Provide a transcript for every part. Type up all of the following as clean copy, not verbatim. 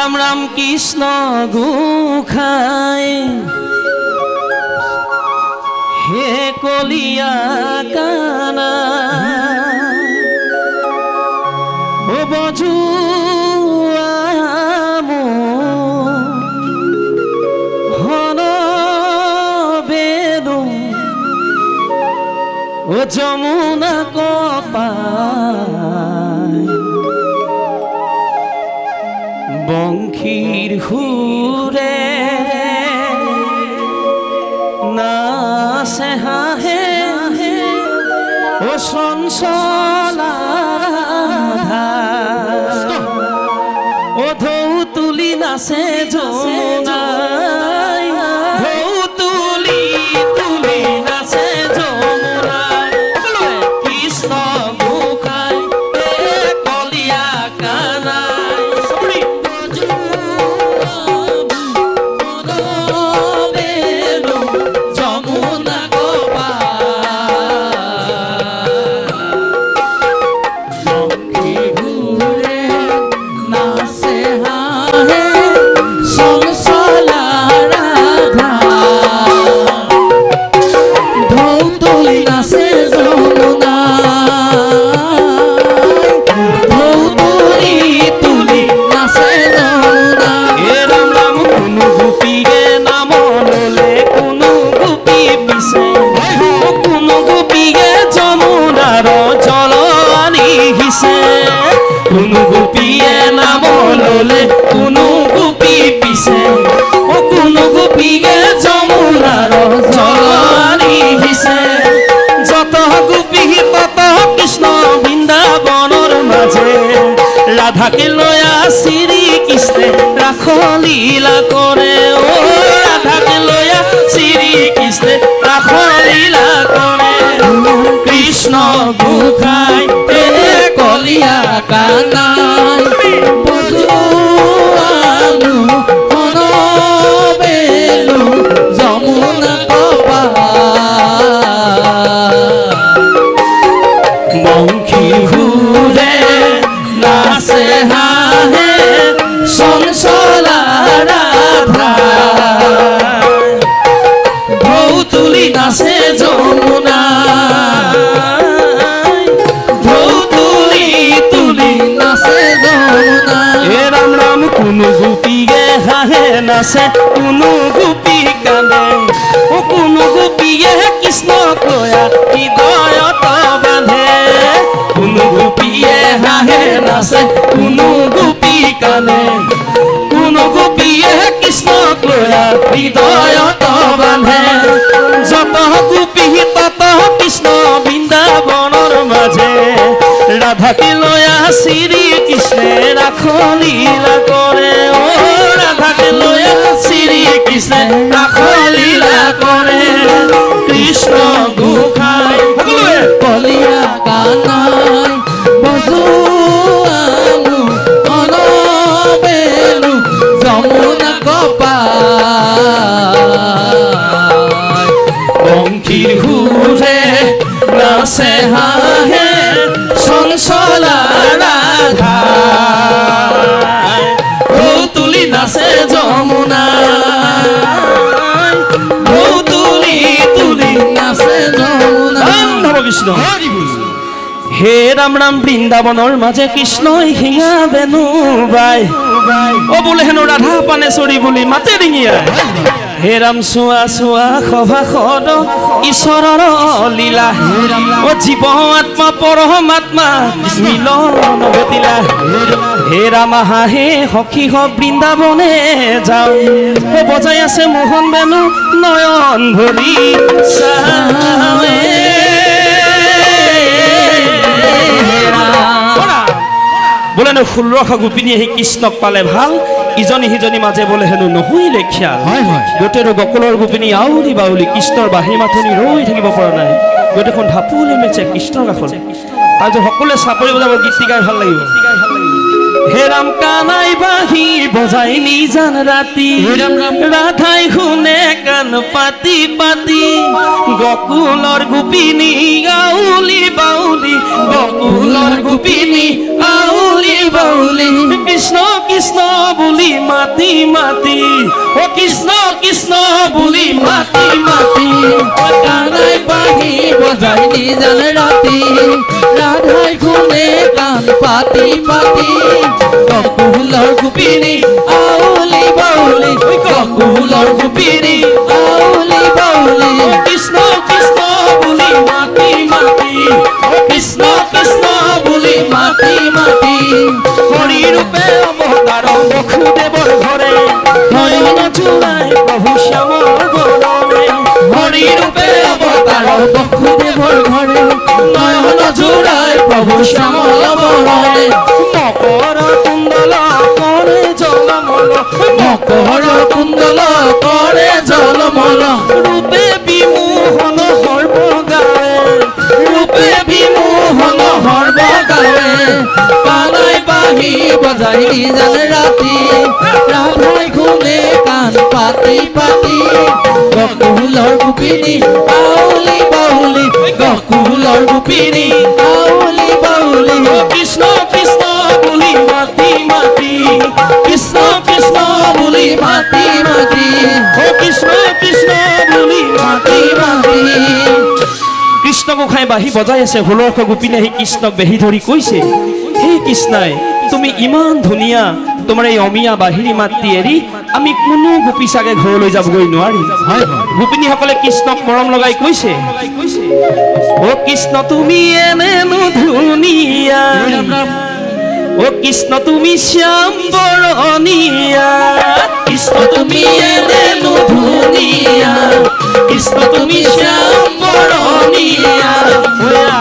राम राम कृष्ण गोखाए हे कलिया काना ओ बजुआ हन बेदो ओ जमुना कपाय बंखीर हुरे नाचे हाहे ओ चंचला ओ ढौ तुली नाचे जमुनाय ढौ तुली तुली नाचे जमुनाय कृष्ण गोखाय कलिया कानाय कुनु गोपीए नाम लले कुनु गोपी पिसे ओ कुनु गोपीए जमुनार जलानी हिसे जत गोपी तत कृष्ण बृंदाबनर माझे राधाके लया श्री कृष्णे राख लीला करे ओ राधाके लया श्री कृष्णे राख लीला करे कृष्ण गोखाय कलिया कानाय बजुआनु हन बेलु जमुना कपाय बंखी हुरे नाचे हाहे चंचला राधा ढौ तुली नाचे जमुना कुनु गोपीए हाहे नाचे कुनु गोपी कांदे ओ कुनु गोपीए कृष्ण कया हृदयत बांधे कुनु गोपीए हाहे नाचे कुनु गोपी कांदे कुनु गोपीए कृष्ण कया हृदयत बांधे जत गोपी तत कृष्ण बृंदाबनर माझे राधाके लया श्री कृष्णे राख लीला करे ओ राधाके लया श्री कृष्णे राख लीला करे कृष्ण गोखाय कलिया कानाय बजुआनु हन बेलु जमुना कपाय बंखीर हुरे नाचे हाहे चंचला राधा ढौ तुली नाचे जमुनाय ढौ तुली तुली नाचे जमुनाय कृष्ण हे राम राम बृंदाबनर माझे कृष्ण हिंगा बेनु बाय ओ बोले हेनो राधा पाने चोरी बोली माते डिंगिया हे राम सुआ सुआ खभा खद ईश्वरर लीला ओ जीव आत्मा परमात्मा मिलन घटिला हे राम हाहे सखी ह बृंदाबने जाओ ओ बजाई आछे मोहन बेनु नयन भरी चावे बोले न 16 गोपिनी ही कृष्णक पाले ভাল इजनी हिजनी माजे बोले हेनु नहुई लेखिया गोटेर गकुलर गोपिनी आउरी बाउली कृष्णर बाही माथनी रई থাকিব পৰা নাই गोटेखन ढापुले मेचे कृष्णर काखले आज সকলে চাপৰি বজাব গীত গাই ভাল লাগিব হে ৰাম কানাই বাঁহী বজাই নিজান ৰাতি ৰাধাই শুনে কাণ পাতি পাতি গকুলৰ গোপিনী আউলি বাউলি গকুলৰ গোপিনী আউলি বাউলি কৃষ্ণ কৃষ্ণ বুলি মাতি মাতি ও কৃষ্ণ কৃষ্ণ বুলি মাতি মাতি কানাই বাঁহী বজাই নিজান ৰাতি ৰাধাই শুনে কাণ পাতি পাতি গকুলৰ গোপিনী আউলি বাউলি গকুলৰ গোপিনী আউলি বাউলি কৃষ্ণ কৃষ্ণ বুলি মাতি মাতি কৃষ্ণ কৃষ্ণ বুলি মাতি মাতি হৰি ৰূপে অৱতাৰ বসুদেৱৰ ঘৰে নয়ন জোৰাই প্ৰভু শ্যামৰ বৰণে হৰি ৰূপে অৱতাৰ বসুদেৱৰ ঘৰে নয়ন জোৰাই প্ৰভু শ্যামল বৰণে মকৰ কুণ্ডল কৰে জলমল মকৰ কুণ্ডল কৰে জলমল ৰূপে বিমোহন সৰ্ব গাৱে ৰূপে বিমোহন সৰ্ব গাৱে কানাই বাঁহী বজাই নিজান ৰাতি ৰাধাই শুনে কাণ পাতি পাতি গকুলৰ গোপিনী আউলি বাউলি গকুলৰ গোপিনী আউলি বাউলি কৃষ্ণ কৃষ্ণ বুলি মাতি মাতি কৃষ্ণ কৃষ্ণ বুলি মাতি মাতি ও কৃষ্ণ কৃষ্ণ বুলি মাতি মাতি কৃষ্ণ গোসাঁই বাঁহী বজাই আছে ষোলশ গোপিনী আহি কৃষ্ণক বেহি ধৰি কৈছে হে কৃষ্ণাই তুমি ইমান ধুনীয়া তোমাৰ এই অমিয়া বাঁহীৰ মাতটি এৰি আমি কোনো গোপী চাগে ঘৰলৈ যাবগৈ নোৱাৰিম গোপিনীসকলে কৃষ্ণক মৰম লগাই কৈছে ও কৃষ্ণ তুমি এনেনো ধুনীয়া ও কৃষ্ণ তুমি শ্যাম বৰণীয়া কৃষ্ণ তুমি এনেনো ধুনীয়া কৃষ্ণ তুমি শ্যাম বৰণীয়া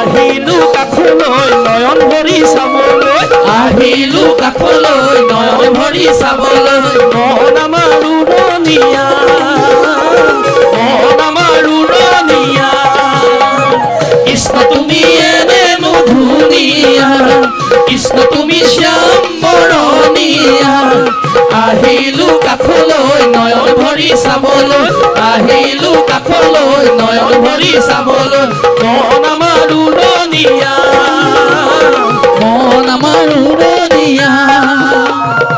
আহিলো কাষলৈ নয়ন ভৰি চাবলৈ আহিলো কাষলৈ নয়ন ভৰি চাবলৈ মন আমাৰ উৰণীয়া মন আমাৰ উৰণীয়া কৃষ্ণ তুমি এনেনো ধুনীয়া কৃষ্ণ তুমি শ্যাম বৰণীয়া আহিলো কাষলৈ নয়ন ভৰি চাবলৈ আহিলো কাষলৈ নয়ন ভৰি চাবলৈ মন আমাৰ উৰণীয়া মন আমাৰ উৰণীয়া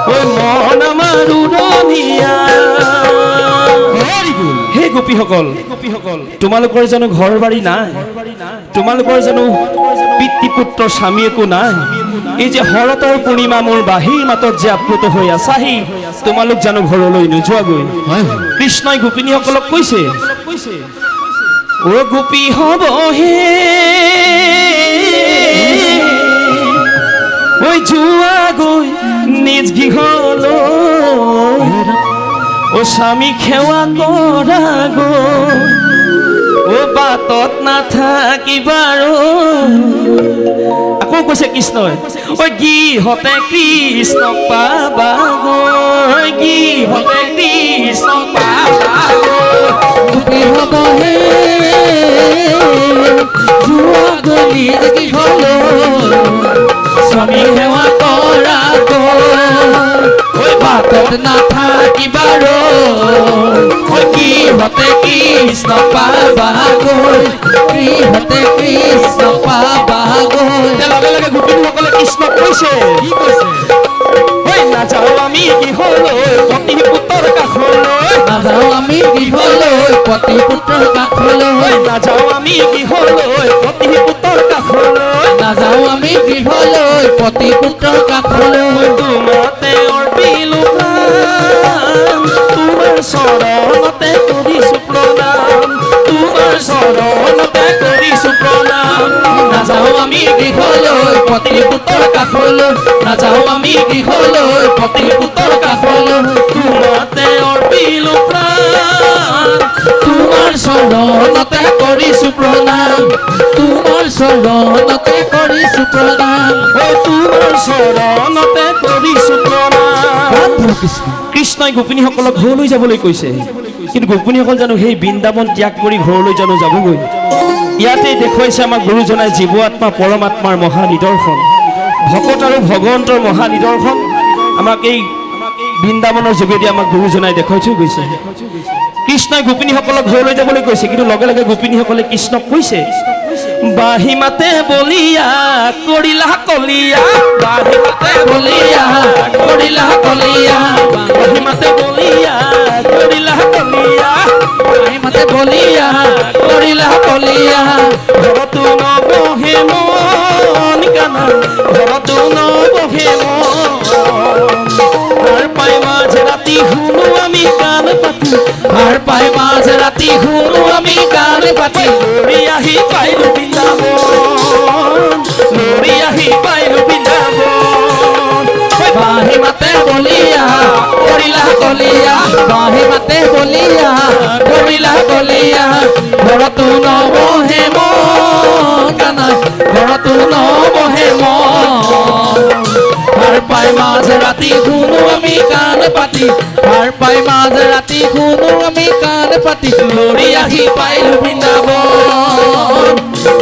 ঐ মন আমাৰ উৰণীয়া হে গোপীসকল তোমালোকৰ জানো ঘৰ বাৰী নাই তোমালোকৰ জানো পিতৃ পুত্ৰ স্বামী একো নাই এই যে শৰতৰ পূৰ্ণিমা মোৰ বাঁহীৰ মাতত যে আপ্লুত হৈ আছাহি তোমালোক জানো ঘৰলৈ নোযোৱাগৈ কৃষ্ণই গোপিনীসকলক কৈছে ও গোপী হ'ব হে ঐ যোৱাগৈ নিজ গৃহলৈ ও স্বামী সেৱা কৰাগৈ ও বাটত নাথাকিবাৰো আকৌ কৈছে কৃষ্ণই ঐ গৃহতে কৃষ্ণক পাবাগৈ গৃহতে কৃষ্ণক পাবাগৈ গোপী হ'ব হে যোৱাগৈ নিজ গৃহলৈ স্বামী সেৱা কৰাগৈ ঐ বাটত নাথাকিবাৰো গৃহতে কৃষ্ণ পাবাগৈ গৃহতে কৃষ্ণ পাবাগৈ লগে লগে গোপিনীসকলে কৃষ্ণক কৈছে কি কৈছে ঐ নাযাওঁ আমি গৃহলৈ পতি পুত্ৰৰ কাষলৈ নাযাওঁ আমি গৃহলৈ পতি পুত্ৰৰ কাষলৈ নাযাওঁ আমি গৃহলৈ পতি পুত্ৰৰ কাষলৈ নাযাওঁ আমি গৃহলৈ পতি পুত্ৰৰ কাষলৈ তোমাতে অৰ্পিলো প্ৰাণ তোমাৰ চৰণতে কৰিছো প্ৰণাম তোমাৰ চৰণতে কৰিছো প্ৰণাম নাযাওঁ আমি গৃহলৈ পতি পুত্ৰৰ কাষলৈ নাযাওঁ আমি গৃহলৈ পতি পুত্ৰৰ কাষলৈ তোমাতে অৰ্পিলো প্ৰাণ তোমাৰ চৰণতে কৰিছো প্ৰণাম তোমাৰ চৰণতে কৰিছো প্ৰণাম তোমাৰ চৰণতে কৰিছো প্ৰণাম কৃষ্ণই গোপিনীসকলক ঘৰলৈ যাবলৈ কৈছে কিন্তু গোপিনীসকল জানো সেই বৃন্দাবন ত্যাগ কৰি ঘৰলৈ জানো যাবগৈ ইয়াতে দেখুৱাইছে আমাক গুৰুজনাই জীৱ আত্মা পৰমাত্মাৰ মহা নিদৰ্শন ভকত আৰু ভগৱন্তৰ মহা নিদৰ্শন আমাক এই বৃন্দাবনৰ যোগেদি আমাক গুৰুজনাই দেখুৱাই থৈ গৈছে। কৃষ্ণই গোপিনীসকলক ঘৰলৈ যাবলৈ কৈছে, কিন্তু লগে লগে গোপিনীসকলে কৃষ্ণক কৈছে, বাঁহী মাতে বলিয়া কৰিলা কলিয়া, বাঁহী মাতে বলিয়া কৰিলা কলিয়া, বাঁহী মাতে বলিয়া কৰিলা কলিয়া, বাঁহী মাতে বলিয়া কৰিলা কলিয়া, ঘৰতো নবহে মন কানা, ঘৰতো নবহে মন, তাৰ পাই মাঝ ৰাতি শুনো আমি গান পাতি, তাৰ পাই মাঝ ৰাতি শুনো আমি গান পাতি, লৰি আহি পাইলো বৃন্দাবন, লৰি আহি পাইলো বৃন্দাবন, বাঁহী মাতে বলিয়া কৰিলা কলিয়া, বাঁহী মাতে বলিয়া কৰিলা কলিয়া, ঘৰতো নবহে মন কানা, ঘৰতো নবহে মন, তাৰ পাই মাঝ ৰাতি শুনো আমি গান পাতি, তাৰ পাই মাঝ ৰাতি শুনো আমি গান পাতি, লৰি আহি পাইলো বৃন্দাবন,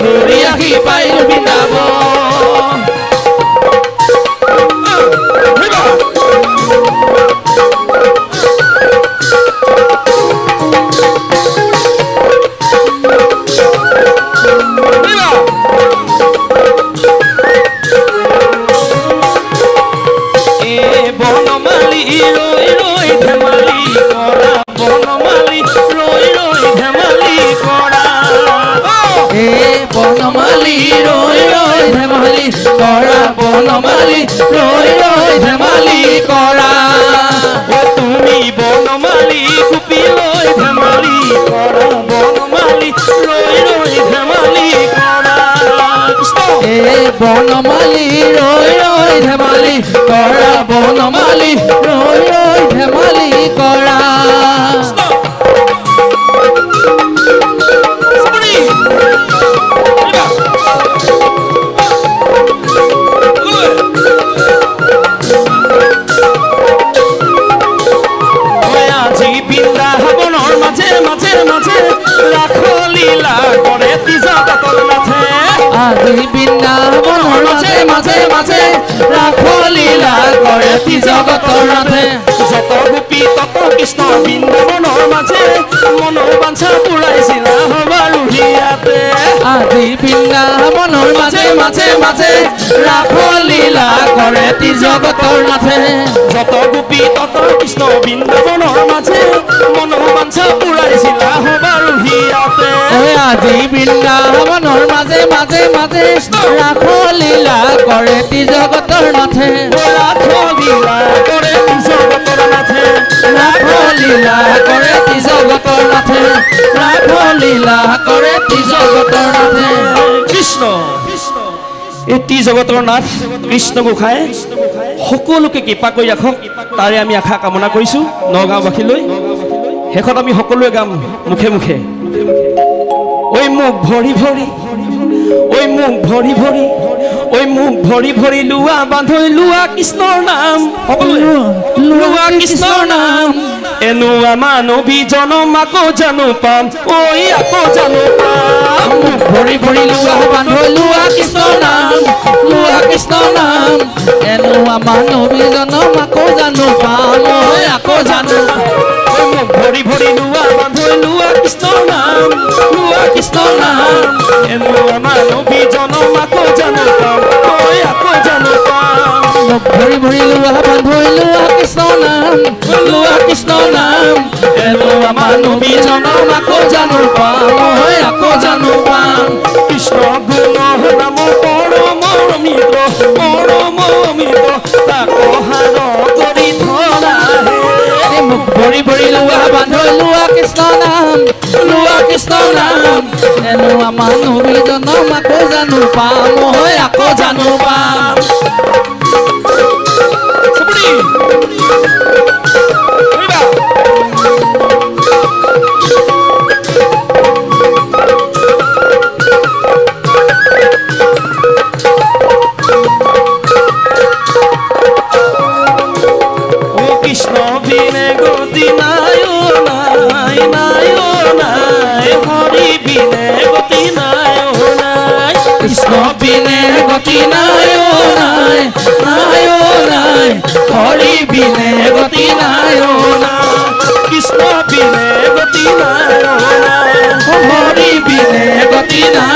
লৰি আহি পাইলো বৃন্দাবন, বনমালী ৰৈ ৰৈ ধেমালি কৰা, বনমালী ৰৈ ৰৈ ধেমালি কৰা, এ বনমালী ৰৈ ৰৈ ধেমালি কৰা, বনমালী ৰৈ ৰৈ ধেমালি কৰা, তুমি বনমালী কুপি লৈ ধেমালি কৰা, বনমালী ৰৈ ৰৈ ধেমালি কৰা, এ বনমালী ৰৈ ৰৈ ধেমালি কৰা, বনমালী ৰৈ ৰৈ ধেমালি কৰা, আজি বৃন্দাবনৰ মাজে মাজে মাজে ৰাসলীলা কৰে তিজগতৰ নাথে, আজি বৃন্দাবনৰ মাজে মাজে মাজে ৰাসলীলা কৰে তিজগতৰ নাথে, যত গোপী তত কৃষ্ণ বৃন্দাবনৰ মাজে মনোবাঞ্ছা পুৰাইছিলা হবাৰু হিয়াতে, আজি বৃন্দাবনৰ মাজে মাজে মাজে ৰাসলীলা কৰে তিজগতৰ নাথে, যত গোপী তত কৃষ্ণ বৃন্দাবনৰ মাজে মনোবাঞ্ছা পুৰাইছিলা হবাৰু হিয়াতে, আজি বৃন্দাবনৰ মাজে মাজে মাজে ৰাসলীলা কৰে তিজগতৰ নাথে, ৰাসলীলা কৰে তিজগতৰ নাথে, ৰাসলীলা কৰে তিজগতৰ নাথে, ৰাসলীলা কৰে তিজগতৰ নাথে, কৃষ্ণ এই ত্ৰিজগতৰ নাথ কৃষ্ণ গোসাঁই সকলোকে কৃপা কৰি ৰাখক, তাৰে আমি আশা কামনা কৰিছোঁ নগাঁওবাসীলৈ। শেষত আমি সকলোৱে গাম মুখে মুখে, ঐ মোক ভৰি ভৰি, ঐ মোক ভৰি ভৰি, ঐ মোক ভৰি ভৰি লোৱা বান্ধৈ লোৱা কৃষ্ণৰ নাম, সকলোৱে লোৱা কৃষ্ণৰ নাম, এনুৱা মানৱী জনম আকৌ জানো পাম, ঐ আকৌ জানো পাম, মোক ভৰি ভৰি লোৱা বান্ধৈ লোৱা কৃষ্ণৰ নাম, লোৱা কৃষ্ণৰ নাম, এনুৱা মানৱী জনম আকৌ জানো পাম, মই আকৌ জানো, মোক ভৰি ভৰি লোৱা বান্ধৈ লোৱা কৃষ্ণৰ নাম, লোৱা কৃষ্ণৰ নাম, এনুৱা মানৱী জনম আকৌ জানো পাম, ঐ আকৌ জানো পাম, মোক ভৰি ভৰি লোৱা বান্ধৈ লোৱা কৃষ্ণৰ নাম, লোৱা কৃষ্ণৰ নাম, এনুৱা মানৱী জনম আকৌ জানো পাম, মই আকৌ জানো পাম, কৃষ্ণ গুণ নাম পৰম মিত্ৰ, পৰম মিত্ৰ তাক সাৰ কৰি ধৰাহে, মোক ভৰি ভৰি লোৱা বান্ধৈ লোৱা কৃষ্ণৰ নাম, লোৱা কৃষ্ণৰ নাম, এনুৱা মানৱী জনম আকৌ জানো পাম, মই আকৌ জানো পাম, চুপৰি কৰিবা কৃষ্ণ বিনে গতি নাই নাই নাই নাই, হৰি বিনে গতি নাই নাই, কৃষ্ণ বিনে গতি নাই নাই, নাম